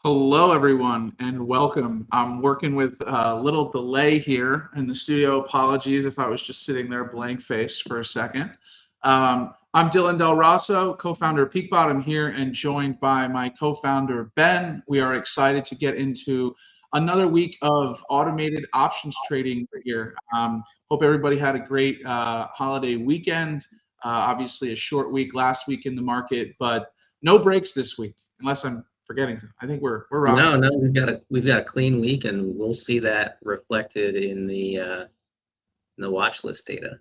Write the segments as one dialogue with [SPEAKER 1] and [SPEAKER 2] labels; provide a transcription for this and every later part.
[SPEAKER 1] Hello, everyone, and welcome. I'm working with a little delay here in the studio. Apologies if I was just sitting there blank faced for a second. I'm Dillon Del Rosso, co-founder of PeakBot. I'm here and joined by my co-founder, Ben. We are excited to get into another week of automated options trading here. Hope everybody had a great holiday weekend. Obviously, a short week last week in the market, but no breaks this week, unless I'm forgetting. I think we're rocking.
[SPEAKER 2] No, we've got a clean week, and we'll see that reflected in the watch list data.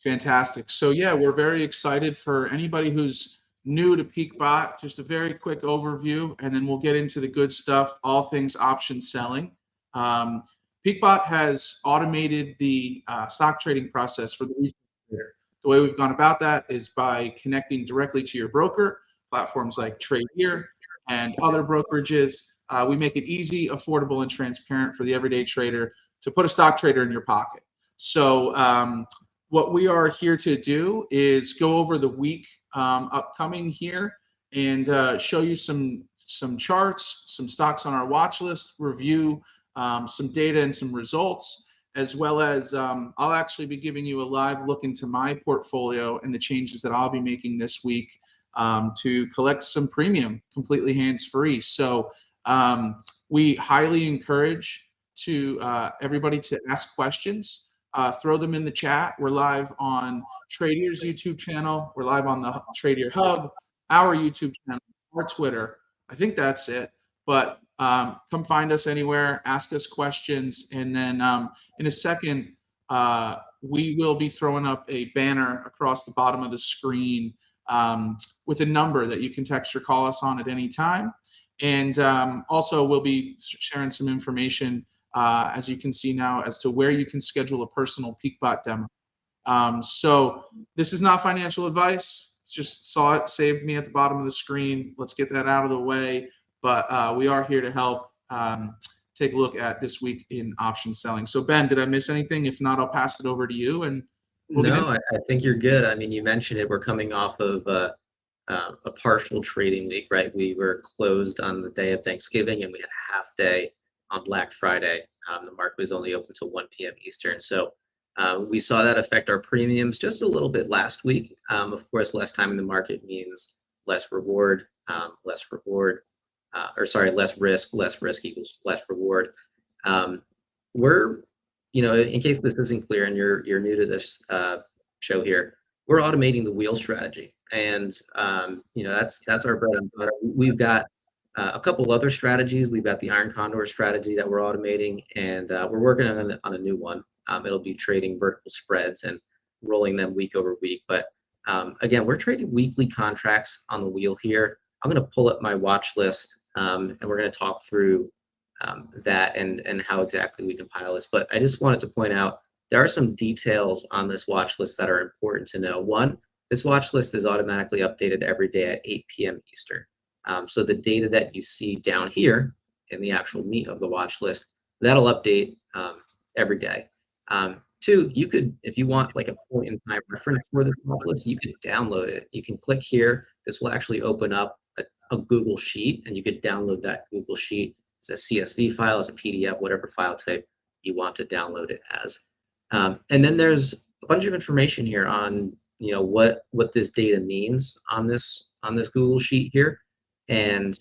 [SPEAKER 1] Fantastic. So yeah, we're very excited for anybody who's new to PeakBot. Just a very quick overview, and then we'll get into the good stuff, all things option selling. Um, PeakBot has automated the stock trading process for the retail trader. The way we've gone about that is by connecting directly to your broker, platforms like Tradier and other brokerages. We make it easy, affordable, and transparent for the everyday trader to put a stock trader in your pocket. So what we are here to do is go over the week upcoming here and show you some charts, some stocks on our watch list, review some data and some results, as well as I'll actually be giving you a live look into my portfolio and the changes that I'll be making this week to collect some premium completely hands-free. So we highly encourage everybody to ask questions. Throw them in the chat. We're live on Tradier's YouTube channel. We're live on the Tradier Hub, our YouTube channel, our Twitter. I think that's it. But come find us anywhere, ask us questions, and then in a second, we will be throwing up a banner across the bottom of the screen with a number that you can text or call us on at any time. And also, we'll be sharing some information as you can see now, as to where you can schedule a personal PeakBot demo. So this is not financial advice. Just saw it, saved me at the bottom of the screen. Let's get that out of the way. But we are here to help take a look at this week in option selling. So Ben, did I miss anything? If not, I'll pass it over to you. And we'll
[SPEAKER 2] No, I think you're good. I mean, you mentioned it. We're coming off of a partial trading week, right? We were closed on the day of Thanksgiving, and we had a half day on Black Friday. The market was only open till 1 p.m. Eastern. So we saw that affect our premiums just a little bit last week. Of course, less time in the market means less reward, less risk. Less risk equals less reward. We're, in case this isn't clear and you're new to this show here, we're automating the wheel strategy. And, that's our bread and butter. We've got a couple other strategies. We've got the Iron Condor strategy that we're automating, and we're working on a new one. It'll be trading vertical spreads and rolling them week over week. But again, we're trading weekly contracts on the wheel here. I'm going to pull up my watch list, and we're going to talk through that and how exactly we compile this. But I just wanted to point out there are some details on this watch list that are important to know. One, this watch list is automatically updated every day at 8 p.m. Eastern. So the data that you see down here in the actual meat of the watch list, that'll update every day. Two, you could, if you want like a point in time reference for this watch list, you could download it. You can click here. This will actually open up a Google Sheet, and you could download that Google Sheet as a CSV file, as a PDF, whatever file type you want to download it as. And then there's a bunch of information here on what this data means on this Google Sheet here. And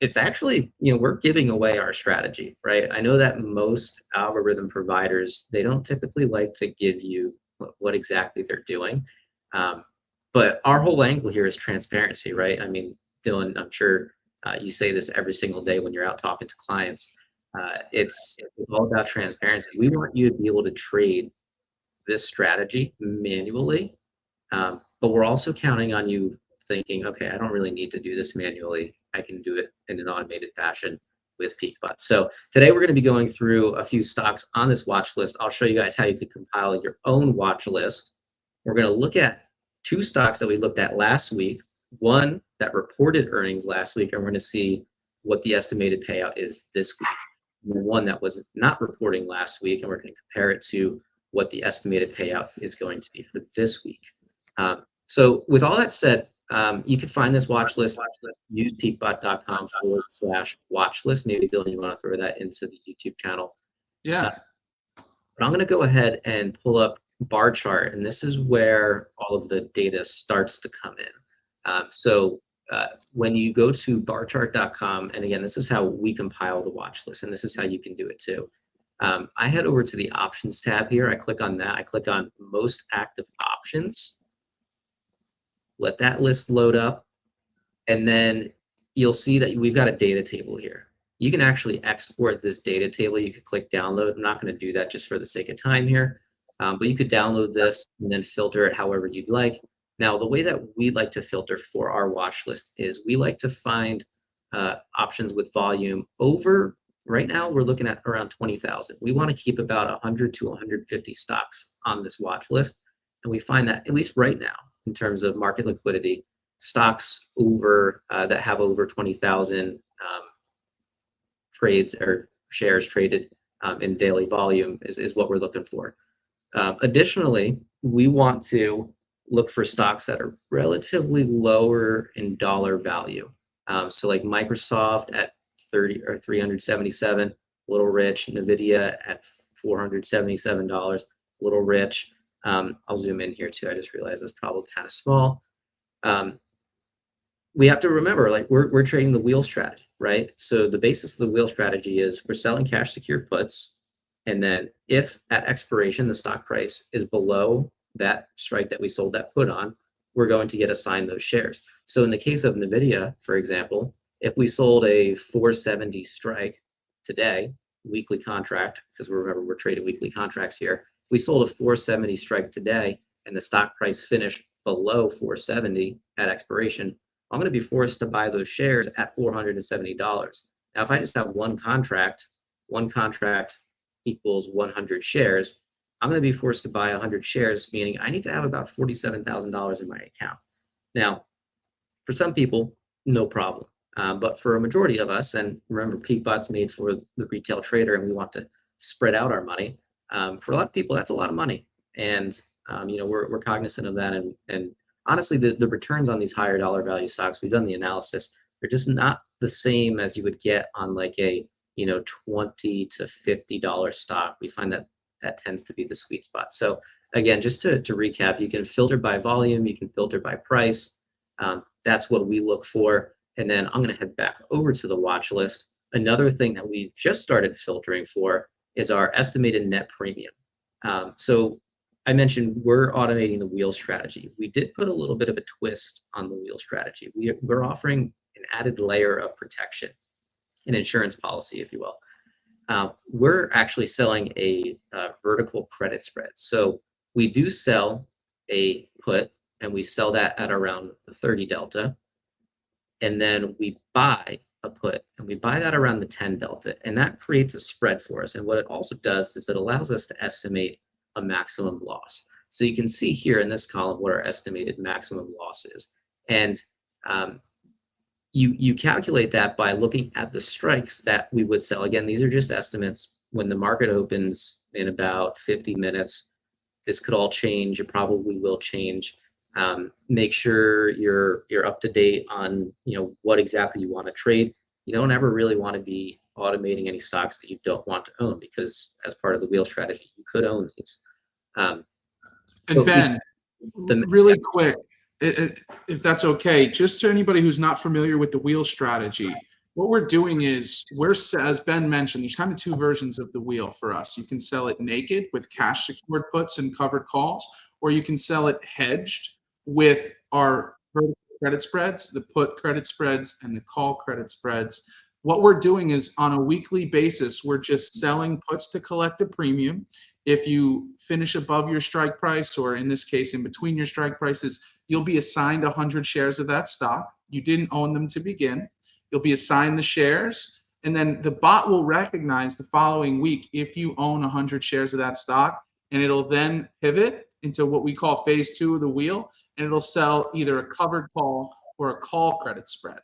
[SPEAKER 2] it's actually, we're giving away our strategy, right? I know that most algorithm providers, they don't typically like to give you what exactly they're doing. But our whole angle here is transparency, right? I mean, Dillon, I'm sure you say this every single day when you're out talking to clients. It's all about transparency. We want you to be able to trade this strategy manually, but we're also counting on you thinking, okay, I don't really need to do this manually. I can do it in an automated fashion with PeakBot. So today we're going to be going through a few stocks on this watch list. I'll show you guys how you could compile your own watch list. We're going to look at two stocks that we looked at last week, one that reported earnings last week, and we're going to see what the estimated payout is this week. One that was not reporting last week, and we're going to compare it to what the estimated payout is going to be for this week. So with all that said, You can find this watch list. Use peakbot.com/watch list. Maybe, Dylan, you want to throw that into the YouTube channel.
[SPEAKER 1] Yeah.
[SPEAKER 2] But I'm going to go ahead and pull up bar chart, and this is where all of the data starts to come in. When you go to barchart.com, and again, this is how we compile the watch list, and this is how you can do it too. I head over to the options tab here. I click on that. I click on most active options. Let that list load up, and then you'll see that we've got a data table here. You can actually export this data table. You could click download. I'm not going to do that just for the sake of time here, but you could download this and then filter it however you'd like. Now, the way that we like to filter for our watch list is we like to find options with volume over, right now we're looking at around 20,000. We want to keep about 100 to 150 stocks on this watch list. And we find that, at least right now, in terms of market liquidity, stocks over that have over 20,000 trades or shares traded in daily volume is what we're looking for. Additionally, we want to look for stocks that are relatively lower in dollar value. So like Microsoft at 30 or 377, a little rich. Nvidia at $477, a little rich. I'll zoom in here too. I just realized it's probably kind of small. We have to remember, like we're trading the wheel strategy, right? So the basis of the wheel strategy is we're selling cash secured puts, and then if at expiration the stock price is below that strike that we sold that put on, we're going to get assigned those shares. So in the case of Nvidia, for example, if we sold a 470 strike today, weekly contract, because remember we're trading weekly contracts here. If we sold a 470 strike today and the stock price finished below 470 at expiration, I'm going to be forced to buy those shares at $470. Now, if I just have one contract equals 100 shares, I'm going to be forced to buy 100 shares, meaning I need to have about $47,000 in my account. Now, for some people, no problem. But for a majority of us, and remember, PeakBot's made for the retail trader, and we want to spread out our money. For a lot of people, that's a lot of money, and we're cognizant of that. And honestly, the returns on these higher dollar value stocks, we've done the analysis, they're just not the same as you would get on like a $20 to $50 stock. We find that tends to be the sweet spot. So again, just to recap, you can filter by volume, you can filter by price. That's what we look for. And then I'm going to head back over to the watch list. Another thing that we just started filtering for is our estimated net premium. So I mentioned we're automating the wheel strategy. We did put a little bit of a twist on the wheel strategy. We're offering an added layer of protection, an insurance policy, if you will. We're actually selling a vertical credit spread. So we do sell a put, and we sell that at around the 30 delta. And then we buy a put, and we buy that around the 10 delta. And that creates a spread for us. And what it also does is it allows us to estimate a maximum loss. So you can see here in this column what our estimated maximum loss is. And you calculate that by looking at the strikes that we would sell. Again, these are just estimates. When the market opens in about 50 minutes, this could all change. It probably will change. Make sure you're up to date on what exactly you want to trade. You don't ever really want to be automating any stocks that you don't want to own, because as part of the wheel strategy, you could own these.
[SPEAKER 1] And Ben, really quick, if that's okay, just to anybody who's not familiar with the wheel strategy, what we're doing is as Ben mentioned, there's kind of two versions of the wheel for us. You can sell it naked with cash secured puts and covered calls, or you can sell it hedged with our vertical credit spreads, the put credit spreads and the call credit spreads. What we're doing is on a weekly basis, we're just selling puts to collect a premium. If you finish above your strike price, or in this case, in between your strike prices, you'll be assigned 100 shares of that stock. You didn't own them to begin. You'll be assigned the shares, and then the bot will recognize the following week if you own 100 shares of that stock, and it'll then pivot into what we call phase 2 of the wheel, and it'll sell either a covered call or a call credit spread.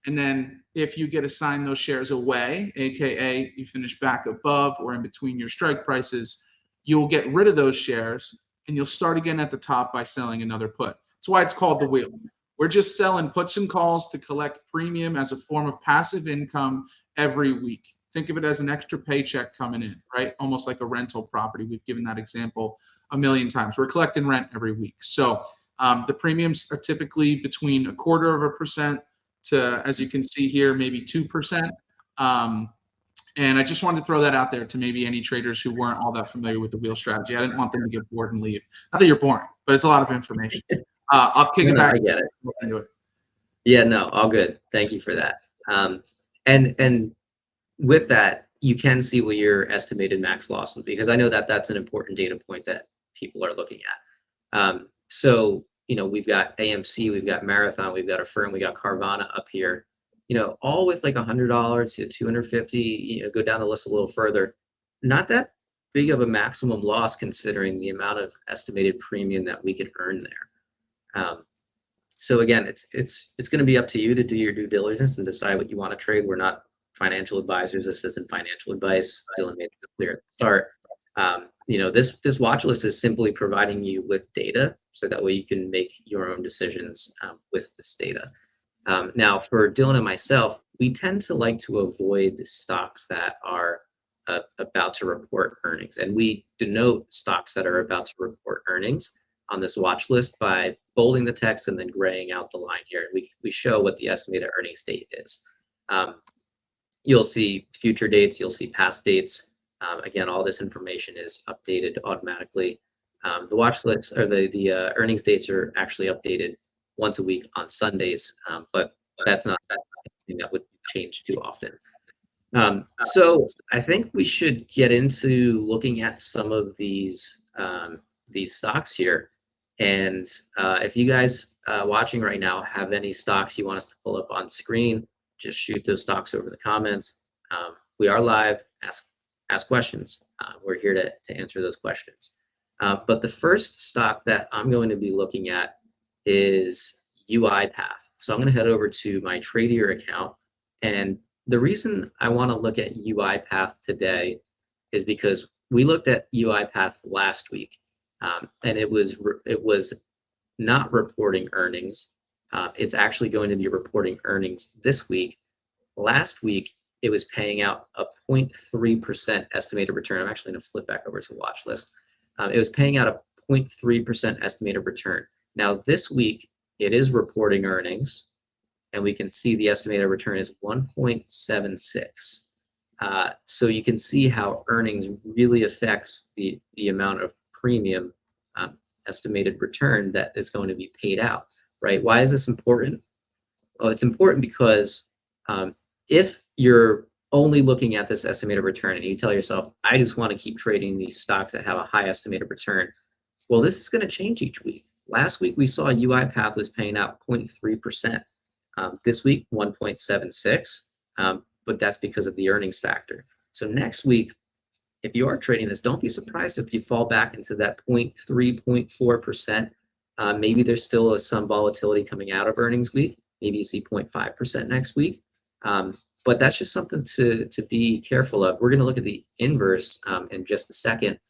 [SPEAKER 1] And then if you get assigned those shares away, aka you finish back above or in between your strike prices, you'll get rid of those shares and you'll start again at the top by selling another put. That's why it's called the wheel. We're just selling puts and calls to collect premium as a form of passive income every week. Think of it as an extra paycheck coming in, right? Almost like a rental property. We've given that example a million times. We're collecting rent every week. So the premiums are typically between 0.25% to, as you can see here, maybe 2%. And I just wanted to throw that out there to maybe any traders who weren't all that familiar with the wheel strategy. I didn't want them to get bored and leave. Not that you're boring, but it's a lot of information. I'll kick it back.
[SPEAKER 2] I get it. Yeah, no, all good. Thank you for that. And with that, you can see what your estimated max loss would be, because I know that that's an important data point that people are looking at. So, we've got AMC, we've got Marathon, we've got Affirm, we got Carvana up here, all with like $100 to $250, go down the list a little further. Not that big of a maximum loss considering the amount of estimated premium that we could earn there. So again, it's going to be up to you to do your due diligence and decide what you want to trade. We're not financial advisors. This isn't financial advice. Dillon made it clear at the start. This watch list is simply providing you with data so that way you can make your own decisions with this data. Now, for Dillon and myself, we tend to like to avoid the stocks that are about to report earnings, and we denote stocks that are about to report earnings on this watch list by bolding the text and then graying out the line here. We show what the estimated earnings date is. You'll see future dates, you'll see past dates. Again, all this information is updated automatically. The watch list or the earnings dates are actually updated once a week on Sundays, but that's not something that would change too often. So I think we should get into looking at some of these stocks here. And if you guys watching right now have any stocks you want us to pull up on screen, just shoot those stocks over the comments. We are live. Ask questions. We're here to answer those questions. But the first stock that I'm going to be looking at is UiPath. So I'm going to head over to my Tradier account. And the reason I want to look at UiPath today is because we looked at UiPath last week, and it was not reporting earnings. It's actually going to be reporting earnings this week. Last week, it was paying out a 0.3% estimated return. I'm actually going to flip back over to watch list. It was paying out a 0.3% estimated return. Now this week, it is reporting earnings, and we can see the estimated return is 1.76. So you can see how earnings really affects the amount of premium estimated return that is going to be paid out, right? Why is this important? Well, it's important because if you're only looking at this estimated return and you tell yourself, I just want to keep trading these stocks that have a high estimated return, well, this is going to change each week. Last week, we saw UiPath was paying out 0.3%. This week, 1.76, but that's because of the earnings factor. So next week, if you are trading this, don't be surprised if you fall back into that 0.3, 0.4%. Maybe there's still some volatility coming out of earnings week. Maybe you see 0.5% next week. But that's just something to be careful of. We're going to look at the inverse in just a second.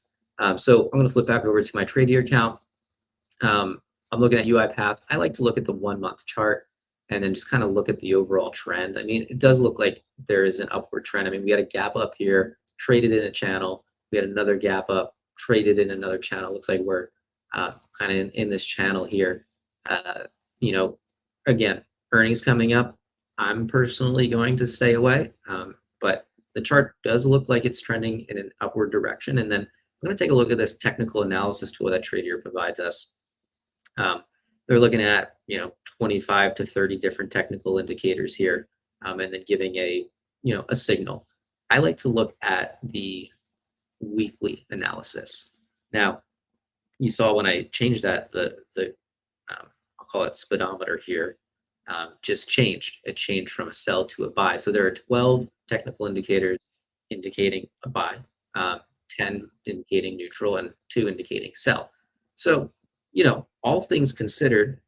[SPEAKER 2] So I'm going to flip back over to my Tradier account. I'm looking at UiPath. I like to look at the 1 month chart and then just kind of look at the overall trend. I mean, it does look like there is an upward trend. I mean, we had a gap up here, traded in a channel. We had another gap up, traded in another channel. Looks like we're kind of in this channel here. Again, earnings coming up. I'm personally going to stay away, but the chart does look like it's trending in an upward direction. And then I'm going to take a look at this technical analysis tool that Tradier provides us. They're looking at 25 to 30 different technical indicators here, and then giving a signal. I like to look at the weekly analysis. Now, you saw when I changed that, the I'll call it speedometer here, just changed. It changed from a sell to a buy. So there are 12 technical indicators indicating a buy, 10 indicating neutral, and 2 indicating sell. So, all things considered,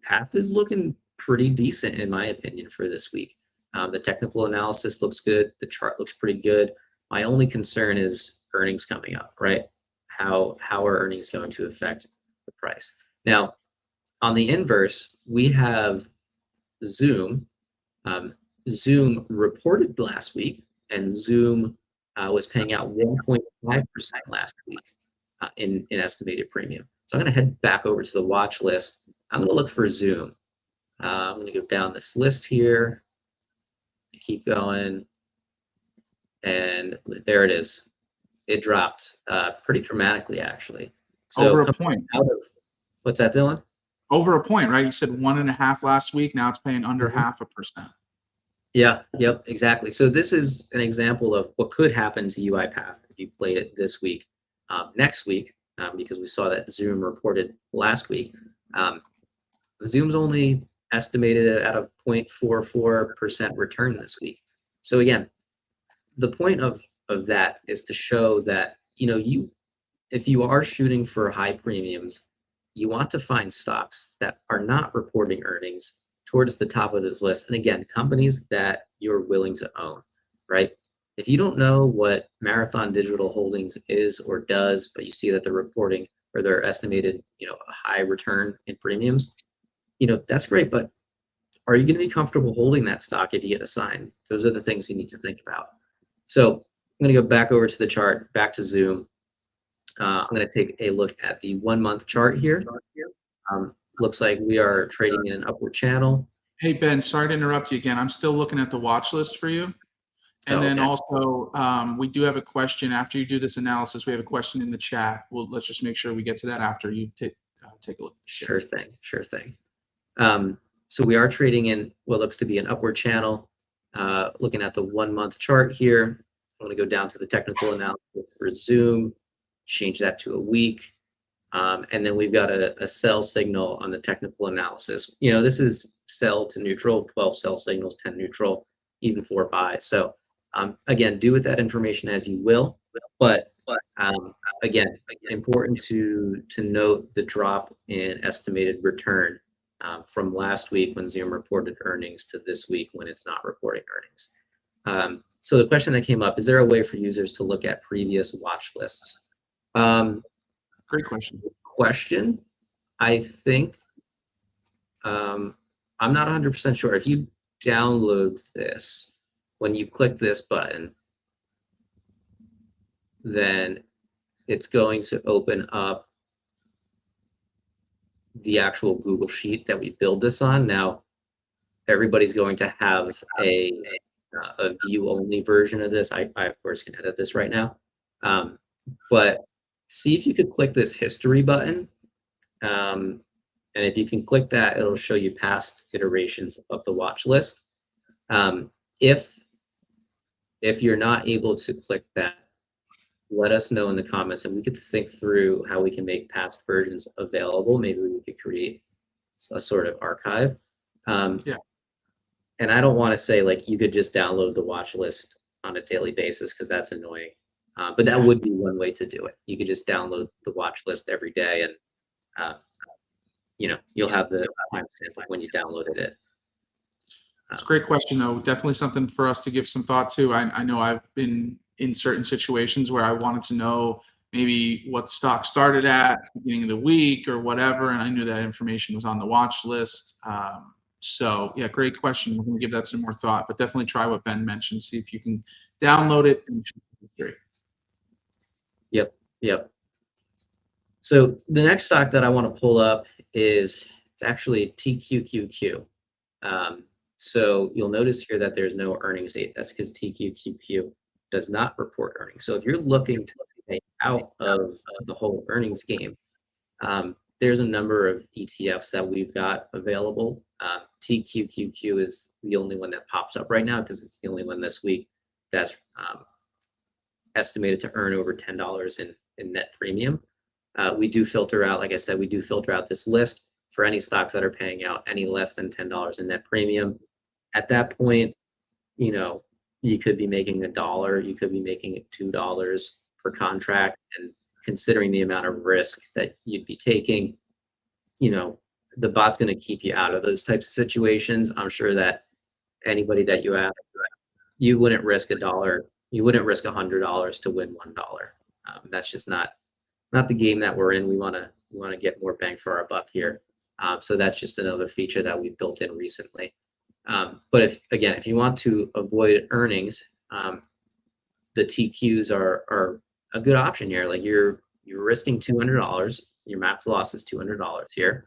[SPEAKER 2] path is looking pretty decent in my opinion for this week. The technical analysis looks good. The chart looks pretty good. My only concern is earnings coming up, right? How are earnings going to affect the price? Now, On the inverse, we have Zoom. Zoom reported last week, and Zoom was paying out 1.5% last week in estimated premium. So I'm going to head back over to the watch list. I'm going to look for Zoom. I'm going to go down this list here, keep going, and there it is. It dropped pretty dramatically, actually. So
[SPEAKER 1] over a point.
[SPEAKER 2] What's that, Dylan?
[SPEAKER 1] Over a point, right? You said 1.5 last week. Now it's paying under 0.5%.
[SPEAKER 2] Yeah, yep, exactly. So this is an example of what could happen to UiPath if you played it this week. Next week, because we saw that Zoom reported last week, Zoom's only estimated at a 0.44% return this week. So again, the point of that is to show that, if you are shooting for high premiums, you want to find stocks that are not reporting earnings towards the top of this list. And again, companies that you're willing to own, right? If you don't know what Marathon Digital Holdings is or does, but you see that they're reporting or they're estimated, a high return in premiums, that's great. But are you going to be comfortable holding that stock if you get a sign? Those are the things you need to think about. So I'm going to go back over to the chart, back to Zoom. I'm going to take a look at the 1 month chart here. Looks like we are trading in an upward channel.
[SPEAKER 1] Hey, Ben, sorry to interrupt you again. I'm still looking at the watch list for you. And then also, we do have a question after you do this analysis. We have a question in the chat. Let's just make sure we get to that after you take a look.
[SPEAKER 2] Sure thing. So we are trading in what looks to be an upward channel. Looking at the 1 month chart here, I'm going to go down to the technical analysis for Zoom, change that to a week. And then we've got a sell signal on the technical analysis. This is sell to neutral, 12 sell signals, 10 neutral, even 4 buy. So again, do with that information as you will. But again, important to note the drop in estimated return from last week when Zoom reported earnings to this week when it's not reporting earnings. So the question that came up, is there a way for users to look at previous watch lists?
[SPEAKER 1] Great question.
[SPEAKER 2] I think I'm not 100% sure. If you download this, when you click this button, then it's going to open up the actual Google Sheet that we build this on. Now, everybody's going to have a view-only version of this. I of course, can edit this right now. But see if you could click this history button. And if you can click that, it'll show you past iterations of the watch list. If you're not able to click that, let us know in the comments and we could think through how we can make past versions available. Maybe we could create a sort of archive.
[SPEAKER 1] Yeah.
[SPEAKER 2] And I don't want to say like you could just download the watch list on a daily basis because that's annoying. But that would be one way to do it. You could just download the watch list every day and you'll have the timestamp when you downloaded it.
[SPEAKER 1] It's a great question, though. Definitely something for us to give some thought to. I know I've been in certain situations where I wanted to know maybe what the stock started at the beginning of the week or whatever, and I knew that information was on the watch list. So, yeah, great question. We're going to give that some more thought, but definitely try what Ben mentioned. See if you can download it and check the history.
[SPEAKER 2] Yep. So the next stock that I want to pull up it's actually TQQQ. So you'll notice here that there's no earnings date. That's because TQQQ does not report earnings. So if you're looking to stay out of the whole earnings game, there's a number of ETFs that we've got available. TQQQ is the only one that pops up right now because it's the only one this week that's estimated to earn over $10 in net premium. We do filter out, like I said, this list for any stocks that are paying out any less than $10 in net premium. At that point, you could be making $1, you could be making $2 per contract, and considering the amount of risk that you'd be taking, the bot's going to keep you out of those types of situations. I'm sure that anybody that you ask, you wouldn't risk $1, you wouldn't risk $100 to win $1. That's just not the game that we're in. We want to get more bang for our buck here. So that's just another feature that we've built in recently. But if you want to avoid earnings, the TQs are a good option here. Like you're risking $200. Your max loss is $200 here,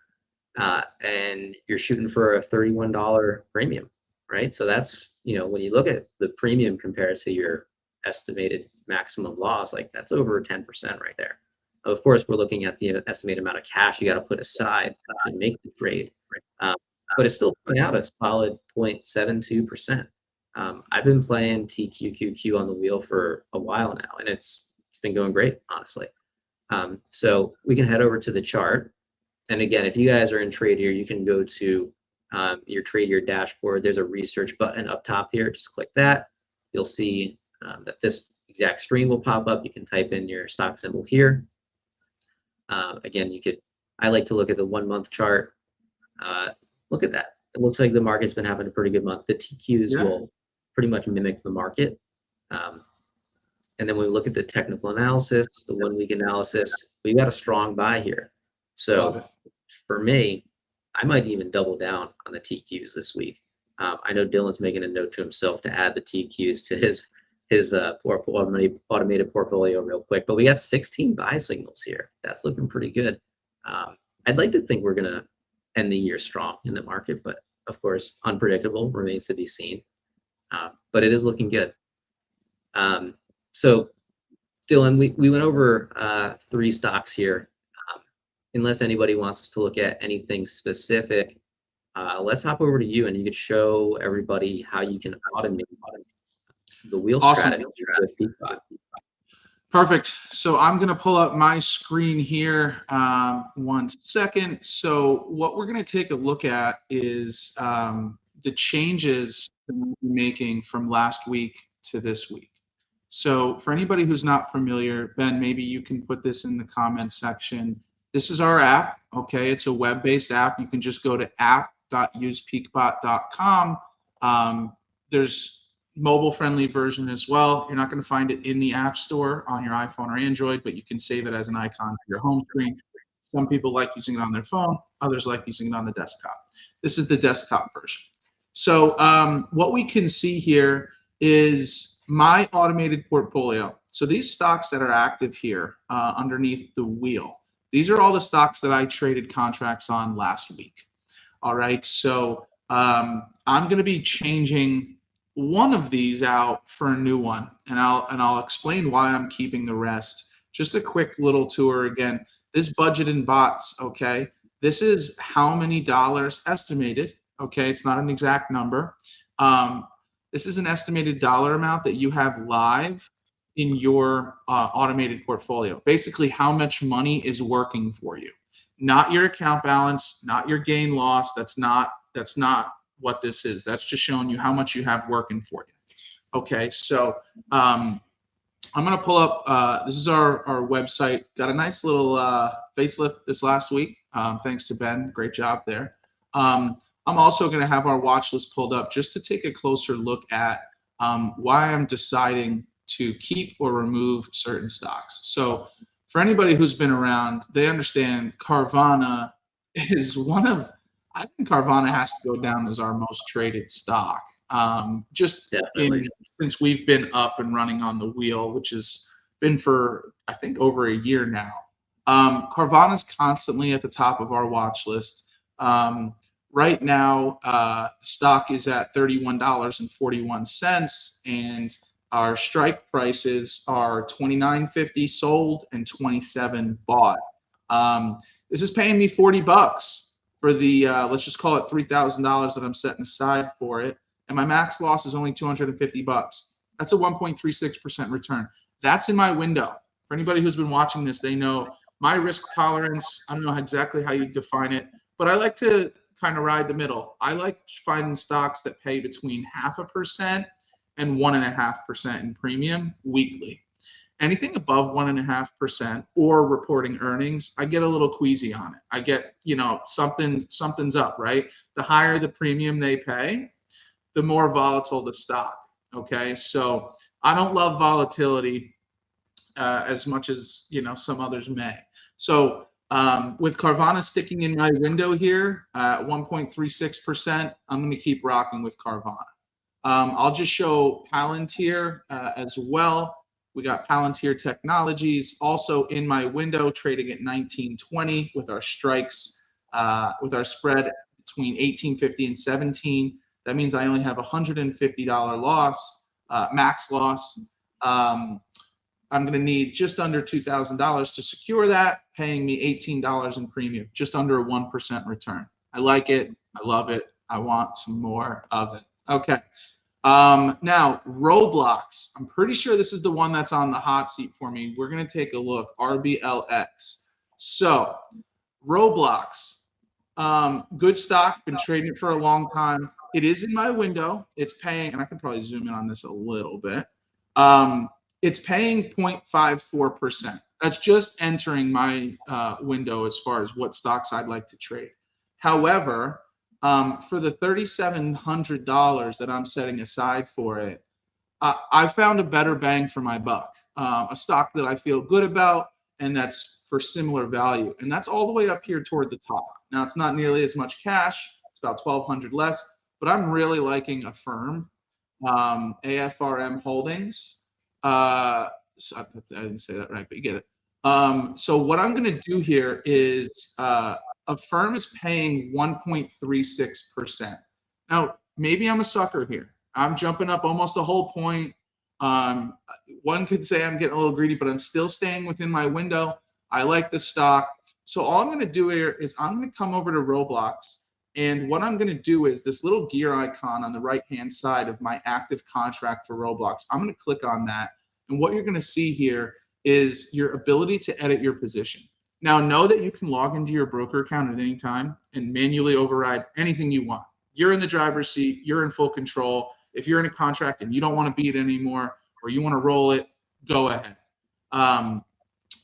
[SPEAKER 2] and you're shooting for a $31 premium, right? So that's, when you look at the premium compared to your estimated maximum loss, like that's over 10% right there. Of course, we're looking at the estimated amount of cash you got to put aside to make the trade, but it's still putting out a solid 0.72%. I've been playing TQQQ on the wheel for a while now, and it's been going great, honestly. So we can head over to the chart. And again, if you guys are in Tradier, you can go to your Tradier dashboard. There's a research button up top here. Just click that. You'll see that this exact screen will pop up. You can type in your stock symbol here. Again, I like to look at the 1 month chart. Look at that. It looks like the market's been having a pretty good month. The TQs will pretty much mimic the market. And then when we look at the technical analysis, the 1 week analysis, we got a strong buy here. So for me, I might even double down on the TQs this week. I know Dillon's making a note to himself to add the TQs to his automated portfolio real quick, but we got 16 buy signals here. That's looking pretty good. I'd like to think we're going to end the year strong in the market, but of course, unpredictable, remains to be seen. But it is looking good. So Dillon, we went over 3 stocks here. Unless anybody wants us to look at anything specific, let's hop over to you and you could show everybody how you can automate the wheel strategy with PeakBot.
[SPEAKER 1] Perfect. So I'm going to pull up my screen here. 1 second. So what we're going to take a look at is the changes that we're making from last week to this week. So for anybody who's not familiar, Ben, maybe you can put this in the comments section. This is our app. Okay, it's a web-based app. You can just go to app.usepeakbot.com. There's mobile-friendly version as well. You're not going to find it in the App Store on your iPhone or Android, but you can save it as an icon for your home screen. Some people like using it on their phone. Others like using it on the desktop. This is the desktop version. So what we can see here is my automated portfolio. So these stocks that are active here underneath the wheel, these are all the stocks that I traded contracts on last week. All right, so I'm going to be changing one of these out for a new one, and I'll explain why I'm keeping the rest. Just a quick little tour again. This budget in bots, okay, this is how many dollars estimated. Okay, it's not an exact number. This is an estimated dollar amount that you have live in your automated portfolio. Basically, how much money is working for you. Not your account balance, not your gain loss. That's not what this is. That's just showing you how much you have working for you. Okay, so I'm gonna pull up, this is our website. Got a nice little facelift this last week, thanks to Ben, great job there. I'm also gonna have our watch list pulled up just to take a closer look at why I'm deciding to keep or remove certain stocks. So for anybody who's been around, they understand Carvana is I think Carvana has to go down as our most traded stock. Since we've been up and running on the wheel, which has been for, I think, over a year now. Carvana's constantly at the top of our watch list. Right now, stock is at $31.41, and our strike prices are $29.50 sold and $27 bought. This is paying me $40 for the, let's just call it $3,000 that I'm setting aside for it. And my max loss is only $250. That's a 1.36% return. That's in my window. For anybody who's been watching this, they know my risk tolerance. I don't know exactly how you define it, but I like to kind of ride the middle. I like finding stocks that pay between 0.5% and 1.5% in premium weekly. Anything above 1.5% or reporting earnings, I get a little queasy on it. I get, something's up, right? The higher the premium they pay, the more volatile the stock. Okay, so I don't love volatility as much as some others may. So With Carvana sticking in my window here at 1.36%, I'm going to keep rocking with Carvana. I'll just show Palantir as well. We got Palantir Technologies also in my window, trading at 19.20 with our strikes, with our spread between 18.50 and 17. That means I only have $150 loss, max loss. I'm going to need just under $2,000 to secure that, paying me $18 in premium, just under a 1% return. I like it. I love it. I want some more of it. Okay. Now, Roblox. I'm pretty sure this is the one that's on the hot seat for me. We're going to take a look. RBLX. So, Roblox. Good stock. Been trading it for a long time. It is in my window. It's paying, and I can probably zoom in on this a little bit. It's paying 0.54%. That's just entering my window as far as what stocks I'd like to trade. However, for the $3,700 that I'm setting aside for it, I found a better bang for my buck, a stock that I feel good about, and that's for similar value. And that's all the way up here toward the top. Now, it's not nearly as much cash. It's about $1,200 less, but I'm really liking Affirm, AFRM Holdings. So I didn't say that right, but you get it. So what I'm going to do here is Affirm is paying 1.36%. Now, maybe I'm a sucker here. I'm jumping up almost a whole point. One could say I'm getting a little greedy, but I'm still staying within my window. I like the stock. So all I'm going to do here is I'm going to come over to Roblox. And what I'm going to do is this little gear icon on the right-hand side of my active contract for Roblox. I'm going to click on that. And what you're going to see here is your ability to edit your position. Now, know that you can log into your broker account at any time and manually override anything you want. You're in the driver's seat. You're in full control. If you're in a contract and you don't want to beat it anymore or you want to roll it, go ahead.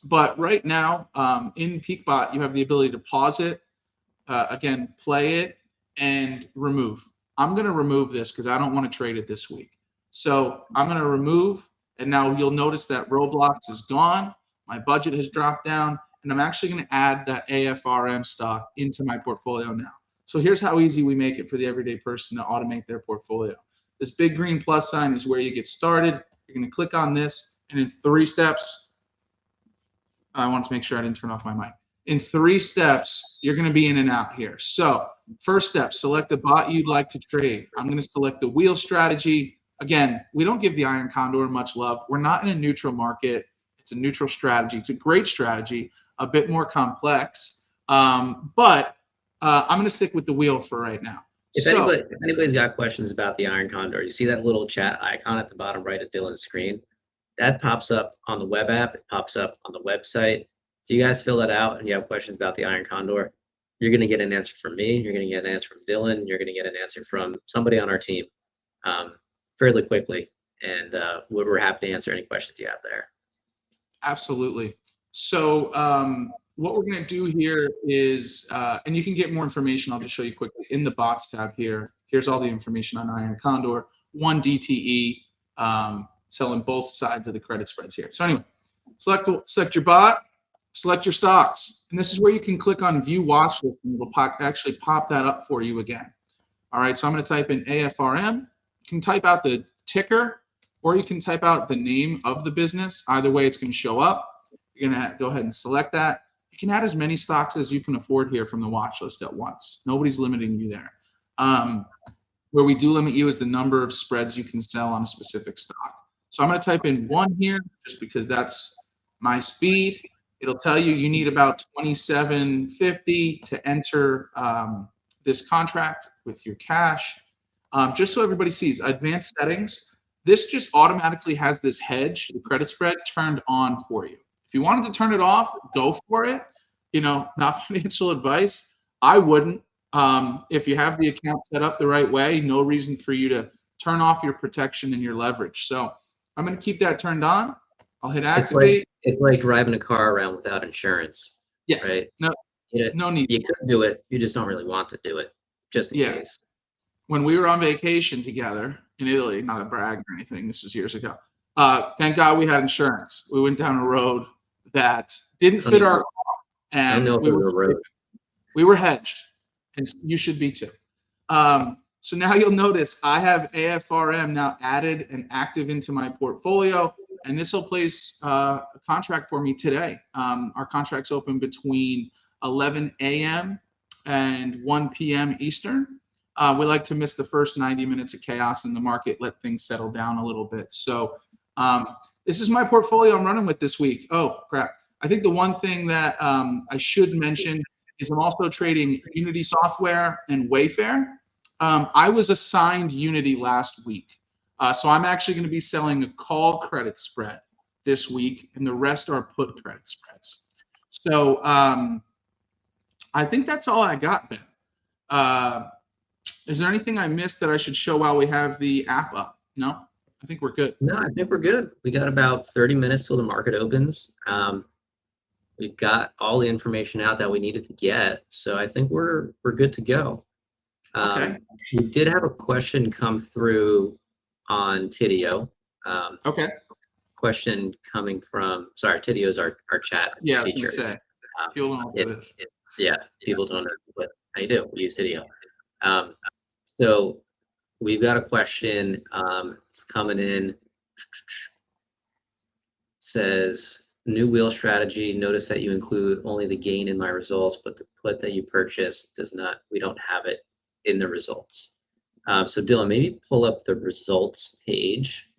[SPEAKER 1] But right now, in PeakBot, you have the ability to pause it, again, play it, and remove. I'm going to remove this because I don't want to trade it this week. So I'm going to remove. And now you'll notice that Roblox is gone. My budget has dropped down. And I'm actually going to add that AFRM stock into my portfolio now. So here's how easy we make it for the everyday person to automate their portfolio. This big green plus sign is where you get started. You're going to click on this. And in 3 steps, I want to make sure I didn't turn off my mic. In 3 steps, you're going to be in and out here. So first step, select the bot you'd like to trade. I'm going to select the wheel strategy. Again, we don't give the Iron Condor much love. We're not in a neutral market. It's a neutral strategy. It's a great strategy, a bit more complex. But I'm going to stick with the wheel for right now.
[SPEAKER 2] If anybody's got questions about the Iron Condor, you see that little chat icon at the bottom right of Dillon's screen? That pops up on the web app. It pops up on the website. If you guys fill that out and you have questions about the Iron Condor, you're going to get an answer from me. You're going to get an answer from Dillon. You're going to get an answer from somebody on our team fairly quickly. And we're happy to answer any questions you have there.
[SPEAKER 1] Absolutely. So what we're going to do here is, and you can get more information. I'll just show you quickly in the bots tab here. Here's all the information on Iron Condor, 1 DTE, selling both sides of the credit spreads here. So anyway, select your bot, select your stocks. And this is where you can click on view watch list and it will actually pop that up for you again. All right, so I'm going to type in AFRM. You can type out the ticker or you can type out the name of the business. Either way, it's going to show up. You're going to go ahead and select that. You can add as many stocks as you can afford here from the watch list at once. Nobody's limiting you there. Where we do limit you is the number of spreads you can sell on a specific stock. So I'm going to type in 1 here just because that's my speed. It'll tell you you need about $27.50 to enter this contract with your cash. Just so everybody sees, advanced settings, this just automatically has this hedge, the credit spread, turned on for you. If you wanted to turn it off, go for it. You know, not financial advice. I wouldn't. If you have the account set up the right way, no reason for you to turn off your protection and your leverage. So I'm going to keep that turned on. I'll hit activate.
[SPEAKER 2] It's like driving a car around without insurance.
[SPEAKER 1] Yeah.
[SPEAKER 2] Right.
[SPEAKER 1] No need.
[SPEAKER 2] You could do it. You just don't really want to do it, just in case.
[SPEAKER 1] When we were on vacation together in Italy, not a brag or anything, this was years ago. Thank God we had insurance. We went down a road that didn't fit our car,
[SPEAKER 2] I
[SPEAKER 1] and
[SPEAKER 2] know if
[SPEAKER 1] we
[SPEAKER 2] it
[SPEAKER 1] were
[SPEAKER 2] were road.
[SPEAKER 1] hedged, and you should be too. So now you'll notice I have AFRM now added and active into my portfolio, and this will place a contract for me today. Our contract's open between 11 a.m. and 1 p.m. Eastern. We like to miss the first 90 minutes of chaos in the market, let things settle down a little bit. So this is my portfolio I'm running with this week. Oh, crap. I think the one thing that I should mention is I'm also trading Unity Software and Wayfair. I was assigned Unity last week. So I'm actually going to be selling a call credit spread this week, and the rest are put credit spreads. So I think that's all I got, Ben. Is there anything I missed that I should show while we have the app up? No? I think we're good.
[SPEAKER 2] No, I think we're good. We got about 30 minutes till the market opens. We've got all the information out that we needed to get, so I think we're good to go.
[SPEAKER 1] Okay.
[SPEAKER 2] We did have a question come through on Tideo.
[SPEAKER 1] Okay.
[SPEAKER 2] Question coming from, sorry, Tideo is our chat
[SPEAKER 1] Yeah,
[SPEAKER 2] feature.
[SPEAKER 1] say, people don't know what it is.
[SPEAKER 2] Yeah, people don't know what I do. We use Tideo. So we've got a question it's coming in. Says, new wheel strategy. Notice that you include only the gain in my results, but the put that you purchased does not, we don't have it in the results. So Dillon, maybe pull up the results page.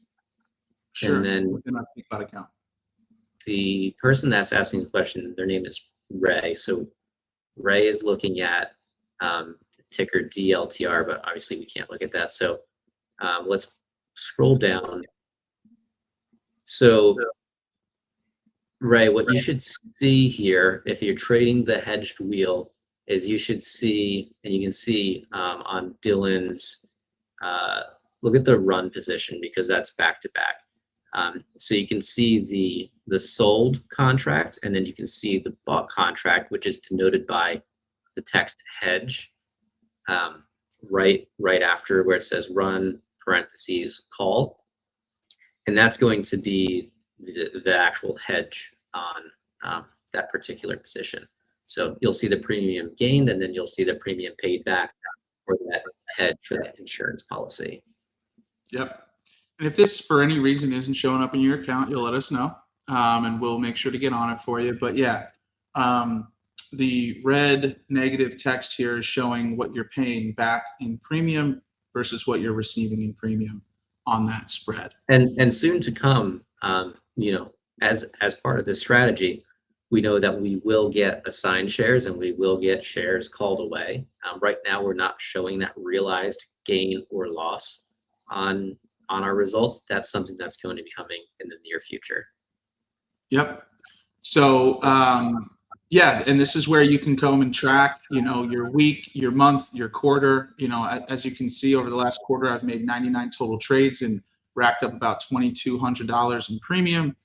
[SPEAKER 1] Sure.
[SPEAKER 2] And then
[SPEAKER 1] within our PeakBot account.
[SPEAKER 2] The person that's asking the question, their name is Ray. So Ray is looking at ticker DLTR, but obviously we can't look at that. So let's scroll down. So Ray, what you should see here, if you're trading the hedged wheel, is you should see, and you can see on Dillon's, look at the run position because that's back to back. So you can see the sold contract, and then you can see the bought contract, which is denoted by the text hedge, right after where it says run parentheses call, and that's going to be the actual hedge on that particular position. So you'll see the premium gained, and then you'll see the premium paid back for that hedge for that insurance policy.
[SPEAKER 1] Yep. And if this, for any reason, isn't showing up in your account, you'll let us know, and we'll make sure to get on it for you. But yeah, the red negative text here is showing what you're paying back in premium versus what you're receiving in premium on that spread.
[SPEAKER 2] And soon to come, as part of this strategy, we know that we will get assigned shares and we will get shares called away. Right now, we're not showing that realized gain or loss on our results. That's something that's going to be coming in the near future.
[SPEAKER 1] Yep. So yeah, and this is where you can come and track, your week, your month, your quarter. As you can see, over the last quarter, I've made 99 total trades and racked up about $2,200 in premium.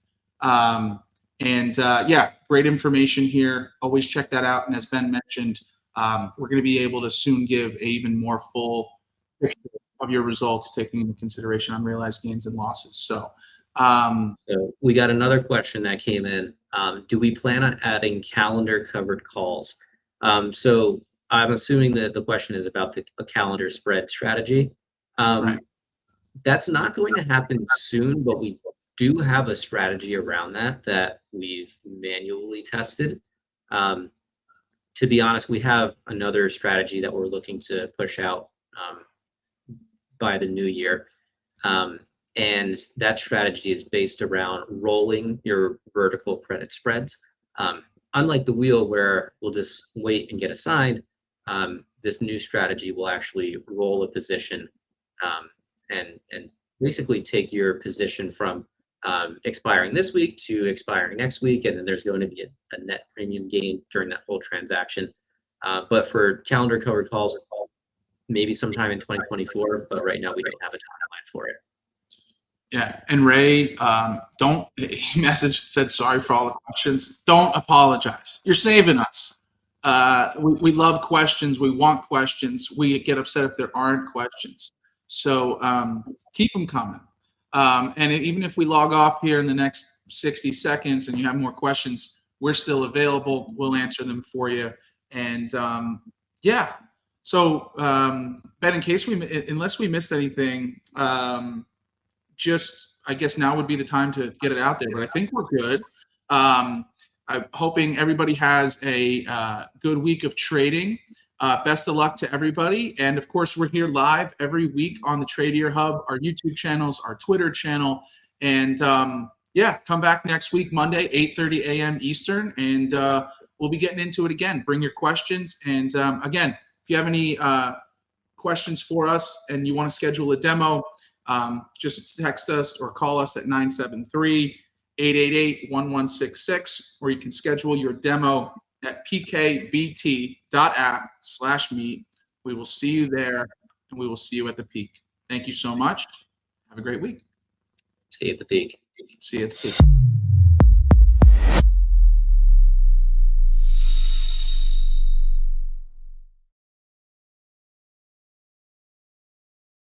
[SPEAKER 1] Yeah, great information here. Always check that out. And as Ben mentioned, we're going to be able to soon give an even more full picture of your results, taking into consideration unrealized gains and losses. So
[SPEAKER 2] we got another question that came in. Do we plan on adding calendar covered calls? So I'm assuming that the question is about a calendar spread strategy.
[SPEAKER 1] right.
[SPEAKER 2] That's not going to happen soon, but we do have a strategy around that we've manually tested. To be honest, we have another strategy that we're looking to push out by the new year. And that strategy is based around rolling your vertical credit spreads. Unlike the wheel where we'll just wait and get assigned, this new strategy will actually roll a position and basically take your position from expiring this week to expiring next week, and then there's going to be a net premium gain during that whole transaction. But for calendar covered calls, maybe sometime in 2024, but right now we don't have a timeline for it.
[SPEAKER 1] Yeah, and Ray, he messaged, said sorry for all the questions. Don't apologize. You're saving us. We love questions. We want questions. We get upset if there aren't questions. So keep them coming. And even if we log off here in the next 60 seconds and you have more questions, we're still available. We'll answer them for you. And yeah, so Ben, in case unless we missed anything, just I guess now would be the time to get it out there. But I think we're good. I'm hoping everybody has a good week of trading. Best of luck to everybody. And of course, we're here live every week on the Tradier Hub, our YouTube channels, our Twitter channel. And yeah, come back next week, Monday, 8:30 a.m. Eastern. And we'll be getting into it again. Bring your questions. And again, if you have any questions for us and you want to schedule a demo, just text us or call us at 973-888-1166, or you can schedule your demo at pkbt.app/meet. We will see you there, and we will see you at the peak. Thank you so much. Have a great week.
[SPEAKER 2] See you at the peak.
[SPEAKER 1] See you at the peak.